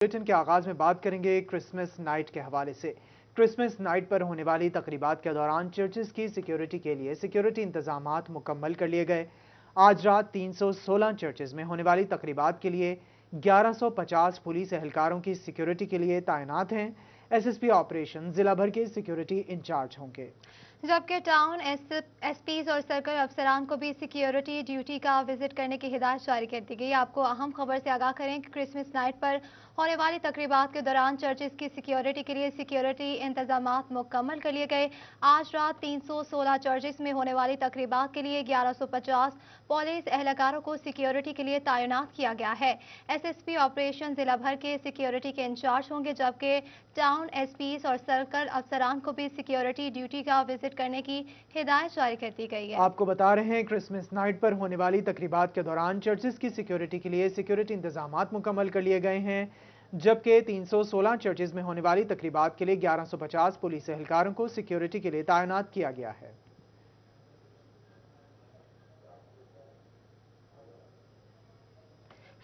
Bulletin के आगाज में बात करेंगे क्रिसमस नाइट के हवाले से। क्रिसमस नाइट पर होने वाली तकरीबात के दौरान चर्चेस की सिक्योरिटी के लिए सिक्योरिटी इंतजामात मुकम्मल कर लिए गए। आज रात 316 चर्चेस में होने वाली तकरीबात के लिए 1150 पुलिस एहलकारों की सिक्योरिटी के लिए तैनात हैं। एसएसपी ऑपरेशन जिला भर के सिक्योरिटी इंचार्ज होंगे, जबकि टाउन एसपीज और सर्कल अफसरान को भी सिक्योरिटी ड्यूटी का विजिट करने की हिदायत जारी कर दी गई। आपको अहम खबर से आगाह करें कि क्रिसमस नाइट पर होने वाली तकरीबात के दौरान चर्चेस की सिक्योरिटी के लिए सिक्योरिटी इंतजामात मुकम्मल कर लिए गए। आज रात 316 चर्चेस में होने वाली तकरीबात के लिए 1150 पुलिस एहलकारों को सिक्योरिटी के लिए तैनात किया गया है। एसएसपी ऑपरेशन जिला भर के सिक्योरिटी के इंचार्ज होंगे, जबकि टाउन एसपीज और सर्कल अफसरान को भी सिक्योरिटी ड्यूटी का विजिट करने की हिदायत जारी कर दी गई है। आपको बता रहे हैं क्रिसमस नाइट पर होने वाली तकरीबात के दौरान चर्चेस की सिक्योरिटी के लिए सिक्योरिटी इंतजामात मुकम्मल कर लिए गए हैं, जबकि 316 चर्चेस में होने वाली तकरीबात के लिए 1150 पुलिस एहलकारों को सिक्योरिटी के लिए तैनात किया गया है।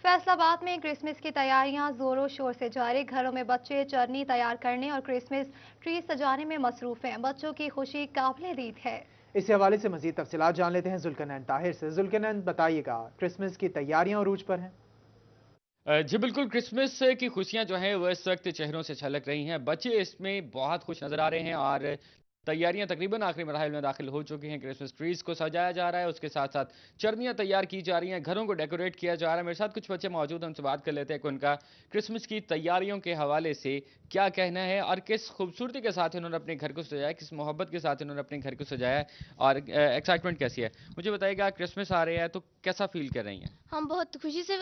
फैसलाबाद में क्रिसमस की तैयारियां जोरों शोर से जारी। घरों में बच्चे चरनी तैयार करने और क्रिसमस ट्री सजाने में मसरूफ हैं। बच्चों की खुशी काबिले दीद है। इस हवाले से मजीद तफसीलात जान लेते हैं जुल्कनैन ताहिर से। जुल्कनैन, बताइएगा, क्रिसमस की तैयारियां अरूज पर हैं? जी बिल्कुल, क्रिसमस की खुशियां जो हैं वो इस वक्त चेहरों से छलक रही हैं। बच्चे इसमें बहुत खुश नज़र आ रहे हैं और तैयारियां तकरीबन आखिरी मराहिल में दाखिल हो चुकी हैं। क्रिसमस ट्रीज को सजाया जा रहा है, उसके साथ साथ चरनियां तैयार की जा रही हैं, घरों को डेकोरेट किया जा रहा है। मेरे साथ कुछ बच्चे मौजूद हैं, उनसे बात कर लेते हैं कि उनका क्रिसमस की तैयारियों के हवाले से क्या कहना है और किस खूबसूरती के साथ इन्होंने अपने घर को सजाया, किस मोहब्बत के साथ इन्होंने अपने घर को सजाया है और एक्साइटमेंट कैसी है। मुझे बताइएगा, क्रिसमस आ रहे हैं तो कैसा फील कर रही हैं? हम बहुत खुशी से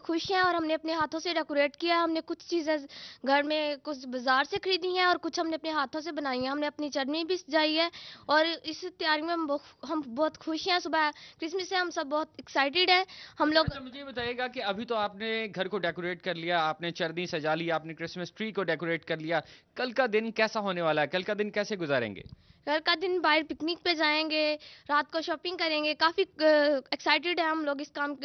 खुश हैं और हमने अपने हाथों से डेकोरेट किया। हमने कुछ चीज़ें घर में कुछ बाजार से खरीदी हैं और कुछ हमने अपने हाथों से बनाई हैं। हमने अपनी चटनी भी सजाई है और इस तैयारी में हम बहुत खुश हैं। सुबह क्रिसमस से हम सब बहुत एक्साइटेड हैं। हम लोग अच्छा, मुझे ये बताइएगा कि अभी तो आपने घर को डेकोरेट कर लिया, आपने चरनी सजा ली, आपने क्रिसमस ट्री को डेकोरेट कर लिया। कल का दिन कैसा होने वाला है? कल का दिन कैसे गुजारेंगे? कल का दिन बाहर पिकनिक पे जाएंगे, रात को शॉपिंग करेंगे। काफ़ी एक्साइटेड है हम लोग इस काम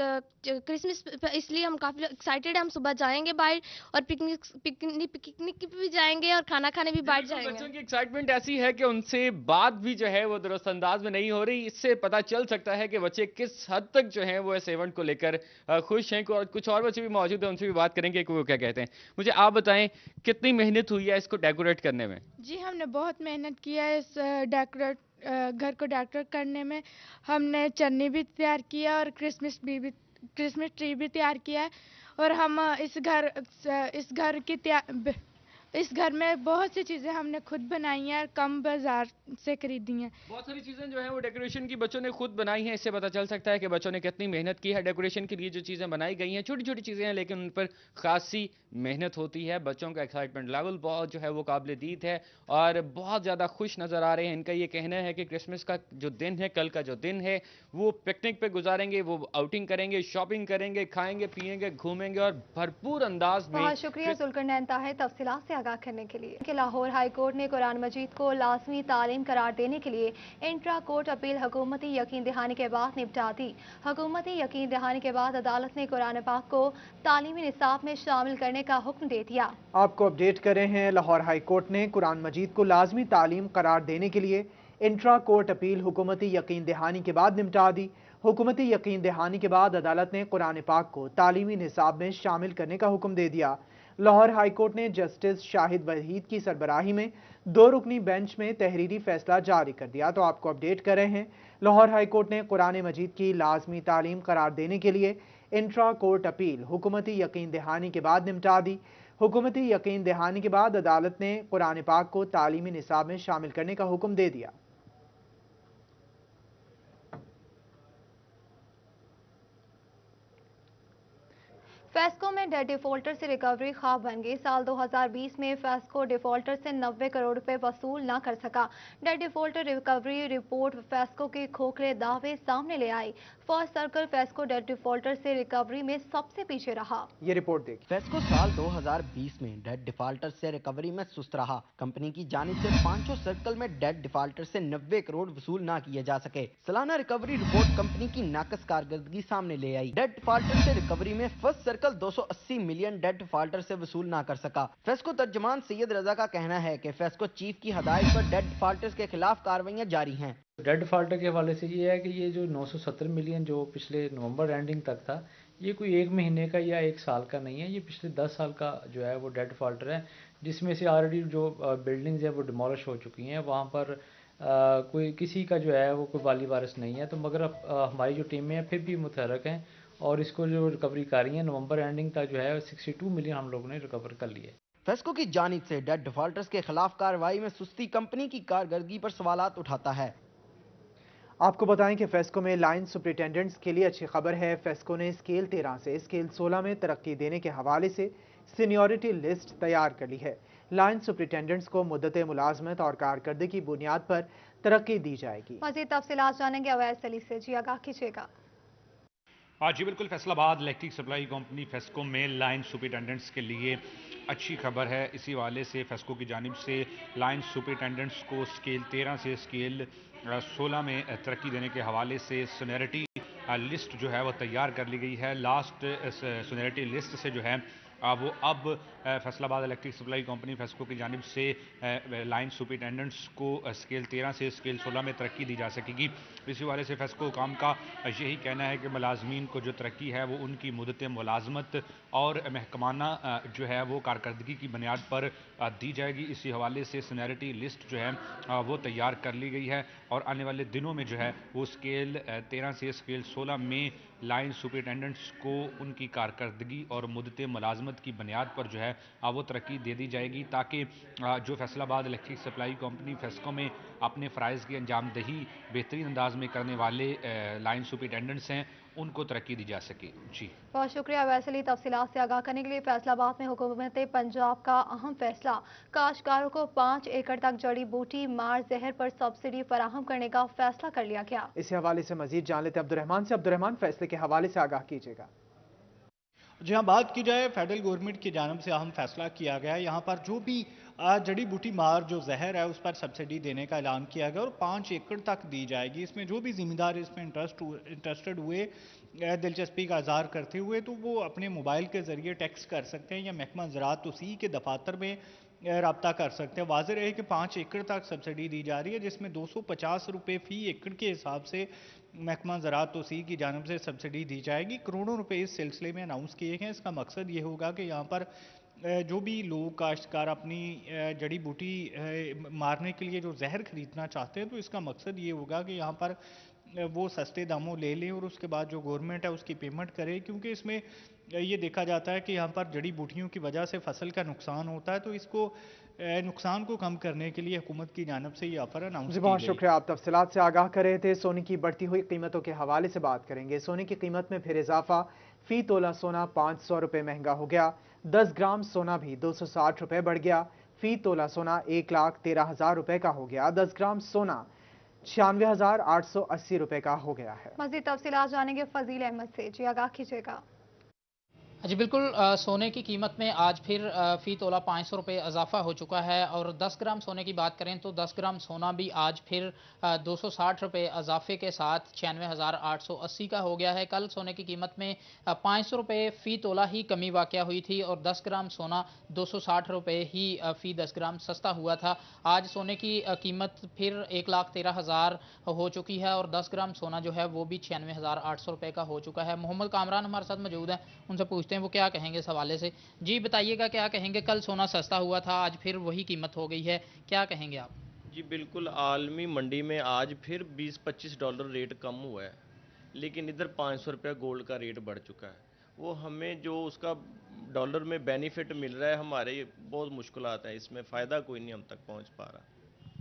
क्रिसमस पे, इसलिए हम काफ़ी एक्साइटेड हैं। हम सुबह जाएंगे बाहर और पिकनिक भी जाएंगे और खाना खाने भी बाहर जाएंगे। बच्चों की एक्साइटमेंट ऐसी है कि उनसे बात भी जो है वो दुरुस्त अंदाज में नहीं हो रही। इससे पता चल सकता है कि बच्चे किस हद तक जो हैं वो इस इवेंट को लेकर खुश हैं। कुछ और बच्चे भी मौजूद हैं, उनसे भी बात करेंगे कि वो क्या कहते हैं। मुझे आप बताएं, कितनी मेहनत हुई है इसको डेकोरेट करने में? जी, हमने बहुत मेहनत किया है इस घर को डेकोरेट करने में। हमने चन्नी भी तैयार किया और क्रिसमस ट्री भी तैयार किया है। और हम इस घर में बहुत सी चीज़ें हमने खुद बनाई हैं और कम बाजार से खरीदी हैं। बहुत सारी चीजें जो हैं वो डेकोरेशन की बच्चों ने खुद बनाई हैं। इससे पता चल सकता है कि बच्चों ने कितनी मेहनत की है। डेकोरेशन के लिए जो चीजें बनाई गई हैं छोटी छोटी चीजें हैं, लेकिन उन पर खासी मेहनत होती है। बच्चों का एक्साइटमेंट लेवल बहुत जो है वो काबिल दीद है और बहुत ज़्यादा खुश नज़र आ रहे हैं। इनका ये कहना है कि क्रिसमस का जो दिन है, कल का जो दिन है, वो पिकनिक पे गुजारेंगे, वो आउटिंग करेंगे, शॉपिंग करेंगे, खाएंगे पिएंगे, घूमेंगे और भरपूर अंदाज में। बहुत शुक्रिया जुल्करनैन ताहिर तफसीलात से आगाह करने के लिए। कि लाहौर हाई कोर्ट ने कुरान मजीद को लाजमी तालीम करार देने के लिए इंट्रा कोर्ट अपील हुकूमती यकीन दहानी के बाद निपटा दी। हुकूमती यकीन दहानी के बाद अदालत ने कुरान पाक को तालीमी निसाब में शामिल करने का हुक्म दे दिया। आपको अपडेट कर रहे हैं, लाहौर हाई कोर्ट ने कुरान मजीद को लाजमी तालीम करार देने के लिए इंट्रा कोर्ट अपील हुकूमती यकीन दहानी के बाद निपटा दी। हुकूमती यकीन दहानी के बाद अदालत ने कुरान पाक को तालीमी निसाब में शामिल करने का हुक्म दे दिया। लाहौर हाई कोर्ट ने जस्टिस शाहिद वहीद की सरबराही में 2 रुकनी बेंच में तहरीरी फैसला जारी कर दिया। तो आपको अपडेट कर रहे हैं, लाहौर हाई कोर्ट ने कुरान मजीद की लाजमी तालीम करार देने के लिए इंट्रा कोर्ट अपील हुकूमती यकीन दहानी के बाद निपटा दी। हुकूमती यकीन दहानी के बाद अदालत ने कुरान पाक को तालीमी निसाब में शामिल करने का हुक्म दे दिया। फेस्को में डेट डिफॉल्टर से रिकवरी ख्वाब बन गई। साल 2020 में फेस्को डिफॉल्टर से 90 करोड़ रुपए वसूल न कर सका। Debt defaulter recovery report FESCO के खोखले दावे सामने ले आई। और सर्कल फेस्को डेट डिफॉल्टर से रिकवरी में सबसे पीछे रहा। ये रिपोर्ट देखिए। फेस्को साल 2020 में डेट डिफाल्टर से रिकवरी में सुस्त रहा। कंपनी की जानिब से पांचों सर्कल में डेट डिफाल्टर से 90 करोड़ वसूल ना किए जा सके। सालाना रिकवरी रिपोर्ट कंपनी की नाकस कारकर्दगी सामने ले आई। डेट डिफाल्टर से रिकवरी में first circle 280 million debt defaulter से वसूल ना कर सका। फेस्को तर्जमान सैयद रजा का कहना है कि फेस्को चीफ की हदायत पर डेट डिफाल्टर्स के खिलाफ कार्रवाइयां जारी हैं। डेट डिफाल्टर के हवाले से ये है कि ये जो 970 मिलियन जो पिछले नवंबर एंडिंग तक था, ये कोई एक महीने का या एक साल का नहीं है, ये पिछले 10 साल का जो है वो डेट डिफाल्टर है, जिसमें से ऑलरेडी जो बिल्डिंग्स है वो डिमोलिश हो चुकी हैं। वहाँ पर कोई किसी का जो है वो कोई वाली वारिस नहीं है। तो मगर हमारी जो टीमें हैं फिर भी मुतहरक हैं और इसको जो रिकवरी कर रही हैं। नवंबर एंडिंग तक जो है 62 मिलियन हम लोगों ने रिकवर कर लिए। फेस्को की जानिब से डेट डिफाल्टर्स के खिलाफ कार्रवाई में सुस्ती कंपनी की कारकर्दगी पर सवालात उठाता है। आपको बताएं कि फेस्को में लाइन सुपरिटेंडेंट्स के लिए अच्छी खबर है। फेस्को ने स्केल 13 से स्केल 16 में तरक्की देने के हवाले से सीनियरिटी लिस्ट तैयार कर ली है। लाइन सुपरिटेंडेंट्स को मुद्दत मुलाजमत और कारकर्दगी की बुनियाद पर तरक्की दी जाएगी। मज़ीद तफसीलात जानेंगे अवैस अली से। जी आगाह कीजिएगा। जी बिल्कुल, Faisalabad electric supply company FESCO में लाइन सुपरिटेंडेंट्स के लिए अच्छी खबर है। इसी वाले से फेस्को की जानिब से लाइन सुपरिटेंडेंट्स को स्केल 13 से स्केल 16 में तरक्की देने के हवाले से सीनियरिटी लिस्ट जो है वो तैयार कर ली गई है। लास्ट सीनियरिटी लिस्ट से जो है वो अब Faisalabad electric supply company FESCO की जानिब से लाइन सुपरिटेंडेंट्स को स्केल 13 से स्केल 16 में तरक्की दी जा सकेगी। इसी वाले से फेस्को काम का यही कहना है कि मुलाजमीन को जो तरक्की है वो उनकी मुद्दत मुलाजमत और महकमाना जो है वो कारकर्दगी की बुनियाद पर दी जाएगी। इसी हवाले से सीनियरिटी लिस्ट जो है वो तैयार कर ली गई है और आने वाले दिनों में जो है वो स्केल 13 से स्केल 16 में लाइन सुपरिटेंडेंट्स को उनकी कारकर्दगी और मुद्दत मुलाजमत की बुनियाद पर जो है वो तरक्की दे दी जाएगी, ताकि जो Faisalabad electric supply company FESCO में अपने फ़राइज़ की अंजामदही बेहतरीन अंदाज में करने वाले लाइन सुपरिटेंडेंट्स हैं उनको तरक्की दी जा सके। जी बहुत शुक्रिया वैसली तफसीलात से आगाह करने के लिए। फैसलाबाद में हुकूमत पंजाब का अहम फैसला, काश्तकारों को 5 एकड़ तक जड़ी बूटी मार जहर पर सब्सिडी फराहम करने का फैसला कर लिया गया। इसी हवाले से मजीद जान लेते अब्दुर्रहमान से। अब्दुर्रहमान, फैसले के हवाले से आगाह कीजिएगा। जी हाँ, बात की जाए फेडरल गवर्नमेंट की जानब से अहम फैसला किया गया है। यहाँ पर जो भी जड़ी बूटी मार जो जहर है उस पर सब्सिडी देने का ऐलान किया गया और 5 एकड़ तक दी जाएगी। इसमें जो भी ज़िम्मेदार इसमें इंटरेस्टेड हुए, दिलचस्पी का इज़हार करते हुए, तो वो अपने मोबाइल के ज़रिए टेक्स्ट कर सकते हैं या महकमा ज़राअत तोसी के दफातर में रब्ता कर सकते हैं। वाज़ेह रहे कि 5 एकड़ तक सब्सिडी दी जा रही है, जिसमें 250 रुपये फ़ी एकड़ के हिसाब से महकमा ज़राअत तोसी की जानब से सब्सिडी दी जाएगी। करोड़ों रुपए इस सिलसिले में अनाउंस किए गए हैं। इसका मकसद ये होगा कि यहाँ पर जो भी लोग काश्तकार अपनी जड़ी बूटी मारने के लिए जो जहर खरीदना चाहते हैं, तो इसका मकसद ये होगा कि यहाँ पर वो सस्ते दामों ले लें और उसके बाद जो गवर्नमेंट है उसकी पेमेंट करे, क्योंकि इसमें ये देखा जाता है कि यहाँ पर जड़ी बूटियों की वजह से फसल का नुकसान होता है। तो इसको नुकसान को कम करने के लिए हुकूमत की जानब से ये ऑफर अनाउंस किया। बहुत शुक्रिया, आप तफसीलात से आगाह कर रहे थे। सोने की बढ़ती हुई कीमतों के हवाले से बात करेंगे। सोने की कीमत में फिर इजाफा, फी तोला सोना 500 रुपये महंगा हो गया। 10 ग्राम सोना भी 260 रुपये बढ़ गया। फी तोला सोना 1,13,000 रुपये का हो गया। 10 ग्राम सोना 96,880 रुपये का हो गया है। मज़ीद तफसीलात जानेंगे फजील अहमद से। जी आगाह कीजिएगा। जी बिल्कुल, सोने की कीमत में आज फिर फ़ी तोला 500 रुपये इजाफा हो चुका है और 10 ग्राम सोने की बात करें तो 10 ग्राम सोना भी आज फिर 260 रुपये इजाफे के साथ 96,880 का हो गया है। कल सोने की कीमत में 500 रुपये फ़ी तोला ही कमी वाक़या हुई थी और 10 ग्राम सोना 260 रुपये ही फ़ी 10 ग्राम सस्ता हुआ था। आज सोने की कीमत फिर 1,13,000 हो चुकी है और 10 ग्राम सोना जो है वो भी 96,800 रुपये का हो चुका है। मोहम्मद कामरान हमारे साथ मौजूद हैं, उनसे पूछते हैं वो क्या कहेंगे इस हवाले से। जी बताइएगा, क्या कहेंगे? कल सोना सस्ता हुआ था, आज फिर वही कीमत हो गई है, क्या कहेंगे आप? जी बिल्कुल, आलमी मंडी में आज फिर 20-25 डॉलर रेट कम हुआ है, लेकिन इधर 500 रुपया गोल्ड का रेट बढ़ चुका है। वो हमें जो उसका डॉलर में बेनिफिट मिल रहा है, हमारे बहुत मुश्किलात हैं, इसमें फ़ायदा कोई नहीं हम तक पहुंच पा रहा।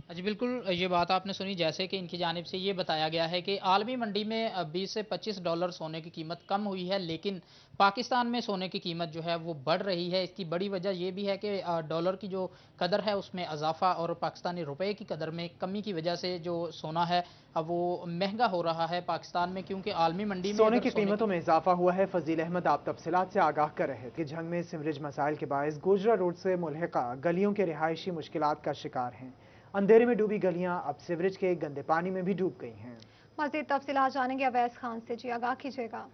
जी बिल्कुल, ये बात आपने सुनी। जैसे कि इनकी जानिब से ये बताया गया है कि आलमी मंडी में 20 से $25 सोने की कीमत कम हुई है, लेकिन पाकिस्तान में सोने की कीमत जो है वो बढ़ रही है। इसकी बड़ी वजह ये भी है कि डॉलर की जो कदर है उसमें इजाफा और पाकिस्तानी रुपए की कदर में कमी की वजह से जो सोना है अब वो महंगा हो रहा है पाकिस्तान में, क्योंकि आलमी मंडी में सोने अगर की कीमतों में इजाफा हुआ है। फजील अहमद आप तफसीलात से आगाह कर रहे थे कि जंग में सिवरेज मसाइल के बायस गोजरा रोड से मुल्हिका गलियों के रिहायशी मुश्किलात का शिकार हैं। अंधेरे में डूबी गलियां अब सीवरेज के गंदे पानी में भी डूब गई हैं। मज़ीद तफसीलात जानेंगे अवैस खान से। जी आगाह कीजिएगा।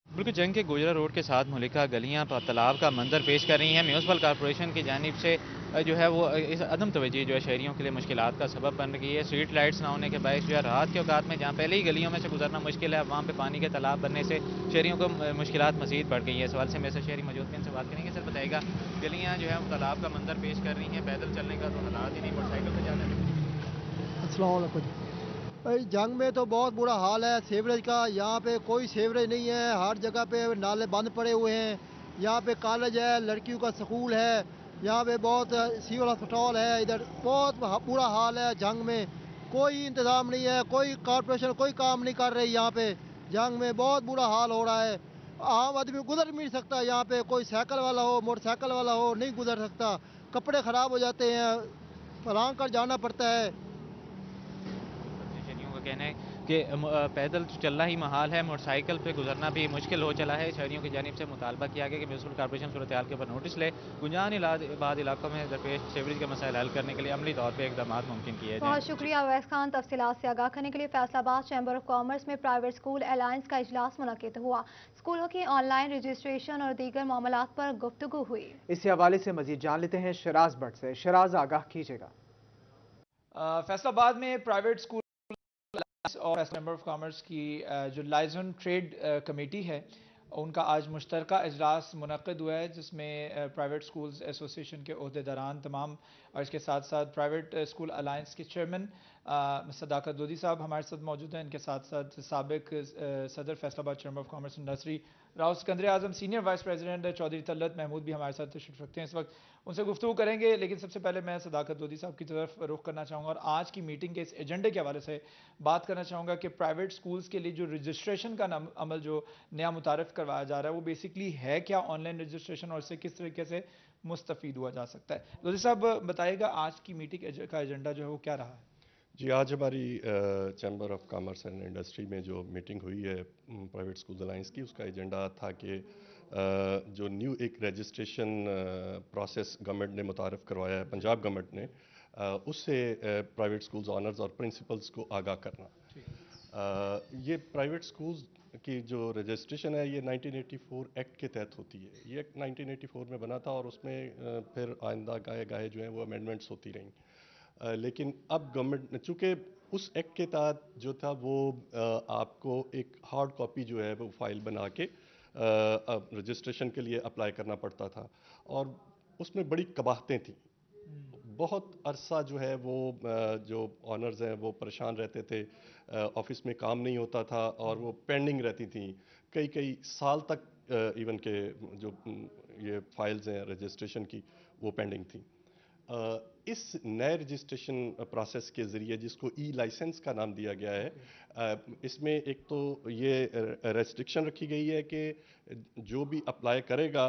बिल्कुल, जंग के गोजरा रोड के साथ मुलिका गलियां तालाब का मंजर पेश कर रही हैं। म्यूनसिपल कॉर्पोरेशन की जानिब से जो है वो इस अदम तवज्जो जो है शहरियों के लिए मुश्किलात का सबब बन गई है। स्ट्रीट लाइट्स ना होने के बायस जो है रात के औकात में जहाँ पहले ही गलियों में से गुजरना मुश्किल है, वहाँ पे पानी के तालाब बनने से शहरियों को मुश्किलात मजीद बढ़ गई है। सवाल से मेरे से शहरी मौजूद हैं, इनसे बात करेंगे। सर बताइएगा, गलियाँ जो है वो तालाब का मंजर पेश कर रही हैं, पैदल चलने का तो हालात ही नहीं, मोटरसाइकिल पर जाने में। अस्सलाम वालेकुम। भाई जंग में तो बहुत बुरा हाल है सीवरेज का। यहाँ पे कोई सीवरेज नहीं है, हर जगह पे नाले बंद पड़े हुए हैं। यहाँ पे कॉलेज है, लड़कियों का स्कूल है, यहाँ पे बहुत सिविल अस्पताल है। इधर बहुत बुरा हाल है। जंग में कोई इंतज़ाम नहीं है, कोई कॉर्पोरेशन कोई काम नहीं कर रही। यहाँ पे जंग में बहुत बुरा हाल हो रहा है। आम आदमी गुजर नहीं सकता, यहाँ पे कोई साइकिल वाला हो मोटरसाइकिल वाला हो नहीं गुजर सकता। कपड़े ख़राब हो जाते हैं, फलांग कर जाना पड़ता है। कहना है कि पैदल चलना ही महाल है, मोटरसाइकिल पे गुजरना भी मुश्किल हो चला है। शहरियों की जानिब से मुतालबा किया गया कि म्यूनसिपल कॉर्पोरेशन सूरत हाल के ऊपर नोटिस ले, गुंजान इलाकों में दरपेश सीवरेज के मसाइल हल करने के लिए अमली तौर पर इकदाम मुमकिन किए जाए। बहुत शुक्रिया अवैस खान तफसीलात से आगाह करने के लिए। फैसलाबाद चैम्बर ऑफ कॉमर्स में प्राइवेट स्कूल अलायंस का इजलास मुनक्किद हुआ। स्कूलों की ऑनलाइन रजिस्ट्रेशन और दीगर मामलात पर गुफ्तगू हुई। इसी हवाले से मजीद जान लेते हैं शराज भट्ट से। शराज आगाह कीजिएगा। फैसलाबाद में प्राइवेट स्कूल और चैम्बर ऑफ कॉमर्स की जो लाइजन ट्रेड कमेटी है उनका आज मुश्तरका इजलास मुनक्किद हुआ है, जिसमें प्राइवेट स्कूल्स एसोसिएशन के ओहदेदारान तमाम और इसके साथ साथ प्राइवेट स्कूल अलायंस के चेयरमैन सदाकत लोधी साहब हमारे साथ मौजूद हैं। इनके साथ साथ साबिक सदर Faisalabad chamber of commerce industry Rao Sikandar Azam, senior vice president Chaudhry Talat Mahmood भी हमारे साथ तशरीफ रखते हैं इस वक्त। उनसे गुफ्तगू करेंगे, लेकिन सबसे पहले मैं सदाकत लोधी साहब की तरफ रुख करना चाहूँगा और आज की मीटिंग के इस एजेंडे के हवाले से बात करना चाहूँगा कि प्राइवेट स्कूल्स के लिए जो रजिस्ट्रेशन का अमल जो नया मुतारफ़ करवाया जा रहा है वो बेसिकली है क्या, ऑनलाइन रजिस्ट्रेशन, और इससे किस तरीके से मुस्तफ़ीद हुआ जा सकता है। लोधी साहब बताइएगा आज की मीटिंग का एजेंडा जो है वो क्या रहा है। जी, आज हमारी chamber of commerce and industry में जो मीटिंग हुई है प्राइवेट स्कूल अलायंस की, उसका एजेंडा था कि जो न्यू एक रजिस्ट्रेशन प्रोसेस गवर्नमेंट ने मुतारफ़ करवाया है, पंजाब गवर्नमेंट ने, उससे प्राइवेट स्कूल्स ऑनर्स और प्रिंसिपल्स को आगाह करना। ये प्राइवेट स्कूल्स की जो रजिस्ट्रेशन है ये 1984 एक्ट के तहत होती है। ये एक्ट 1984 में बना था और उसमें फिर आइंदा गाहे जो हैं वो अमेंडमेंट्स होती रहीं। लेकिन अब गवर्नमेंट, चूँकि उस एक्ट के तहत जो था वो आपको एक हार्ड कॉपी जो है वो फाइल बना के रजिस्ट्रेशन के लिए अप्लाई करना पड़ता था और उसमें बड़ी कबाहतें थीं। बहुत अरसा जो है वो जो ऑनर्स हैं वो परेशान रहते थे, ऑफिस में काम नहीं होता था और वो पेंडिंग रहती थी कई साल तक। इवन के जो ये फाइल्स हैं रजिस्ट्रेशन की वो पेंडिंग थी। इस नए रजिस्ट्रेशन प्रोसेस के ज़रिए, जिसको ई लाइसेंस का नाम दिया गया है, इसमें एक तो ये रेस्ट्रिक्शन रखी गई है कि जो भी अप्लाई करेगा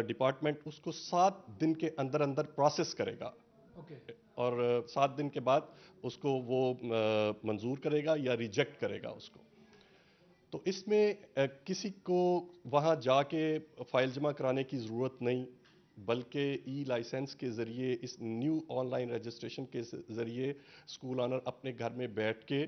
डिपार्टमेंट उसको 7 दिन के अंदर अंदर प्रोसेस करेगा और 7 दिन के बाद उसको वो मंजूर करेगा या रिजेक्ट करेगा उसको। तो इसमें किसी को वहाँ जाके फ़ाइल जमा कराने की ज़रूरत नहीं, बल्कि ई लाइसेंस के ज़रिए, इस न्यू ऑनलाइन रजिस्ट्रेशन के ज़रिए स्कूल ऑनर अपने घर में बैठ के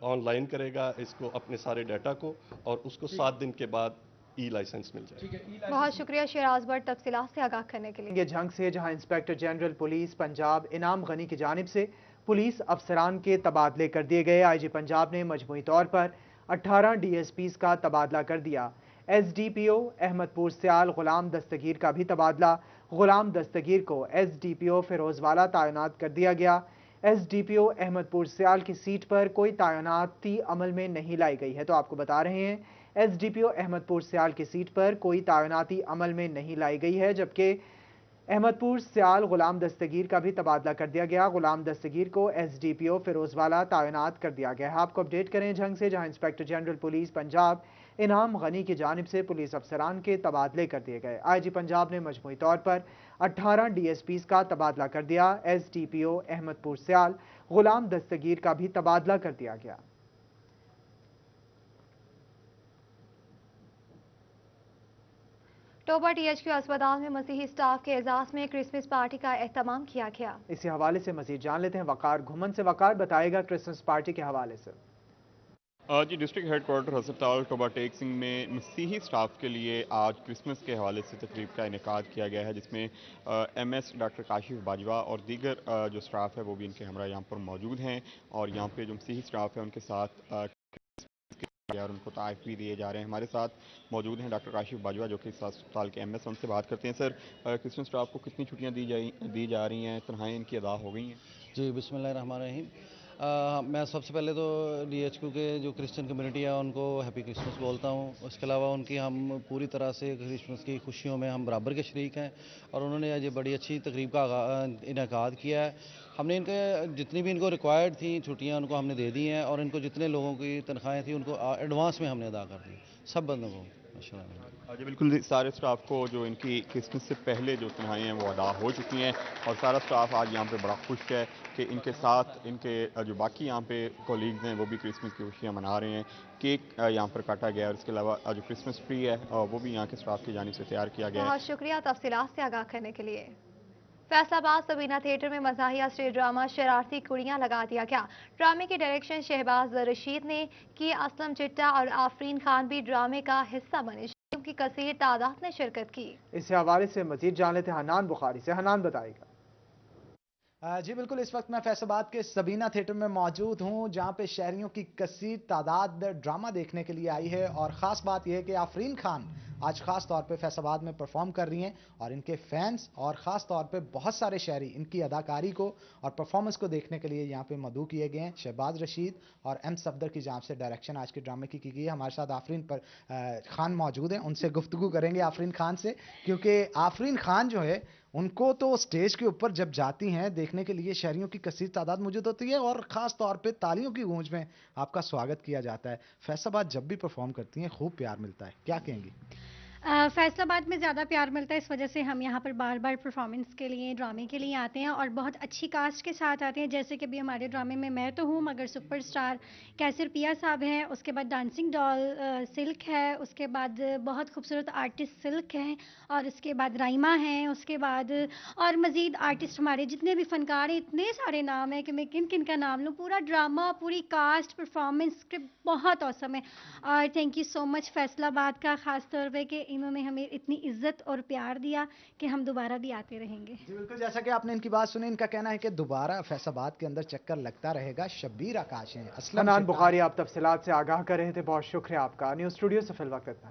ऑनलाइन करेगा इसको, अपने सारे डाटा को, और उसको 7 दिन के बाद ई लाइसेंस मिल जाएगा। बहुत शुक्रिया शराज भट्ट तफसीलात से आगाह करने के लिए। ये जंग से जहां इंस्पेक्टर जनरल पुलिस पंजाब इनाम गनी की जानिब से पुलिस अफसरान के तबादले कर दिए गए। आईजी पंजाब ने मजमूई तौर पर 18 DSPs का तबादला कर दिया। SDPO अहमदपुर सियाल गुलाम दस्तगीर का भी तबादला। गुलाम दस्तगीर को SDPO फिरोजवाला तैनात कर दिया गया। SDPO अहमदपुर सियाल की सीट पर कोई तैनाती अमल में नहीं लाई गई है। तो आपको बता रहे हैं SDPO अहमदपुर सियाल की सीट पर कोई तैनाती अमल में नहीं लाई गई है, जबकि احمدپور سیال غلام دستگیر کا بھی تبادلہ کر دیا گیا. غلام دستگیر کو SDPO فیروزوالا تعینات کر دیا گیا ہے. آپ کو اپڈیٹ کریں جھنگ سے، جہاں انسپیکٹر جنرل پولیس پنجاب انعام غنی کی جانب سے پولیس افسران کے تبادلے کر دیے گئے. IG پنجاب نے مجموعی طور پر 18 DSPs کا تبادلہ کر دیا. SDPO احمدپور سیال غلام دستگیر کا بھی تبادلہ کر دیا گیا. ٹوبہ THQ اسپتال میں مسیحی سٹاف کے اعزاز میں کرسمس پارٹی کا اہتمام کیا گیا. اسی حوالے سے مزید جان لیتے ہیں وقار گھمن سے. وقار بتائے گا کرسمس پارٹی کے حوالے سے. جی ڈسٹرکٹ ہیڈ کوارٹر ہسپتال ٹوبہ ٹیک سنگھ میں مسیحی سٹاف کے لیے آج کرسمس کے حوالے سے تقریب کا انعقاد کیا گیا ہے، جس میں MS ڈاکٹر کاشف باجوہ اور دیگر جو سٹاف ہے وہ بھی ان کے ہمراہ یہاں پر موجود ہیں، اور یہاں پہ جو مسیحی سٹاف ہے ان کے ساتھ اور ان کو تحائف بھی دیے جا رہے ہیں. ہمارے ساتھ موجود ہیں ڈاکٹر کاشف باجوہ جو کہ اس اسپتال کے MS. ان سے بات کرتے ہیں. سر، کرسمس سٹاف کو کتنی چھٹیاں دی جا رہی ہیں؟ تنخواہیں ان کی ادا ہو گئی ہیں؟ جی بسم اللہ الرحمن الرحیم. میں سب سے پہلے تو DHQ کے جو کرسچن کمیونٹی ہے ان کو ہیپی کرسمس بولتا ہوں. اس کے علاوہ ان کی ہم پوری طرح سے کرسمس کی خوشیوں میں ہم برابر کے شریک ہیں، اور انہوں نے یہ بڑی اچھی تقریب کا انعقاد کیا ہے. ہم نے ان کے جتنی بھی ان کو ریکوائرڈ تھیں چھٹیاں ان کو ہم نے دے دی ہیں، اور ان کو جتنے لوگوں کی تنخواہیں تھیں ان کو ایڈوانس میں ہم نے ادا کر دی سب بندوں کو. جی بالکل، سارے سٹاف کو جو ان کی کرسمس سے پہلے جو تنخواہیں ہیں وہ ادا ہو چکی ہیں، اور سارا سٹاف آج یہاں پہ بڑا خوش ہے کہ ان کے ساتھ ان کے جو باقی یہاں پہ کولیگز ہیں وہ بھی کرسمس کی خوشیاں منا رہے ہیں. کیک یہاں پر کاٹا گیا، اور اس کے علاوہ جو کرسمس ٹری ہے وہ بھی یہاں کے سٹاف کی جانب سے تیار کیا گیا ہے. بہت شکریہ تفصیلات سے آگاہ کرنے کے لیے. فیصل آباد سبینہ تھیٹر میں مزاحیہ اسٹیج ڈرامہ شرارتی کڑیاں لگا دیا گیا. ڈرامے کی ڈائریکشن شہباز رشید نے کی. اسلم چٹا اور آفرین خان بھی ڈرامے کا حصہ بنے. شہریوں کی کثیر تعداد نے شرکت کی. اس حوالے سے مزید جان لیتے ہیں حنان بخاری سے. حنان بتائے گا. جی بالکل، اس وقت میں فیصل آباد کے سبینہ تھیٹر میں موجود ہوں، جہاں پہ شہریوں کی کثیر تعداد ڈرامہ دیکھنے کے لیے آئی ہے. اور خاص بات یہ ہے کہ آفرین خان آج خاص طور پہ فیصل آباد میں پرفارم کر رہی ہیں، اور ان کے فینس اور خاص طور پہ بہت سارے شہری ان کی اداکاری کو اور پرفارمنس کو دیکھنے کے لیے یہاں پہ مدعو کیے گئے ہیں. شہباز رشید اور M صفدر کی جانب سے ڈائریکشن آج کے ڈرامے کی گئی ہے. ہمارے ساتھ آفرین خان موجود ہیں، ان سے گفتگو کریں گے آفرین خان سے، کیونکہ آفرین خان جو ہے ان کو تو اسٹیج کے اوپر جب جاتی ہیں دیکھنے کے لیے شہریوں کی کثیر تعداد موجود ہوتی ہے، اور خاص طور پہ تالیوں کی گونج میں آپ کا سواگت کیا جاتا ہے. فیصل آباد جب بھی پرفارم کرتی ہیں خوب پیار ملتا ہے، کیا کہیں گی؟ فیصل آباد میں زیادہ پیار ملتا ہے، اس وجہ سے ہم یہاں پر بار بار پرفارمنس کے لیے، ڈرامے کے لیے آتے ہیں، اور بہت اچھی کاسٹ کے ساتھ آتے ہیں. جیسے کہ بھی ہمارے ڈرامے میں میں تو ہوں، مگر سپر سٹار کیسر پیا صاحب ہیں، اس کے بعد ڈانسنگ ڈال سلک ہے، اس کے بعد بہت خوبصورت آرٹسٹ سلک ہیں، اور اس کے بعد رائمہ ہیں، اس کے بعد اور مزید آرٹسٹ ہمارے جتنے بھی فنکار ہیں، اتنے سارے نام ہیں کہ میں کن کن کا نام لوں. پورا ڈرامہ، پوری کاسٹ، پرفارمنس اسکرپٹ بہت اوسم ہے. اور تھینک یو سو مچ فیصل آباد کا، خاص طور پہ کہ انہوں نے ہمیں اتنی عزت اور پیار دیا کہ ہم دوبارہ بھی آتے رہیں گے. جی بالکل، جیسا کہ آپ نے ان کی بات سنی، ان کا کہنا ہے کہ دوبارہ فیصل آباد کے اندر چکر لگتا رہے گا. شبیر آکاش ہیں. حنان بخاری آپ تفصیلات سے آگاہ کر رہے تھے، بہت شکریہ آپ کا. نیوز اسٹوڈیو سے فی الوقت اتنا.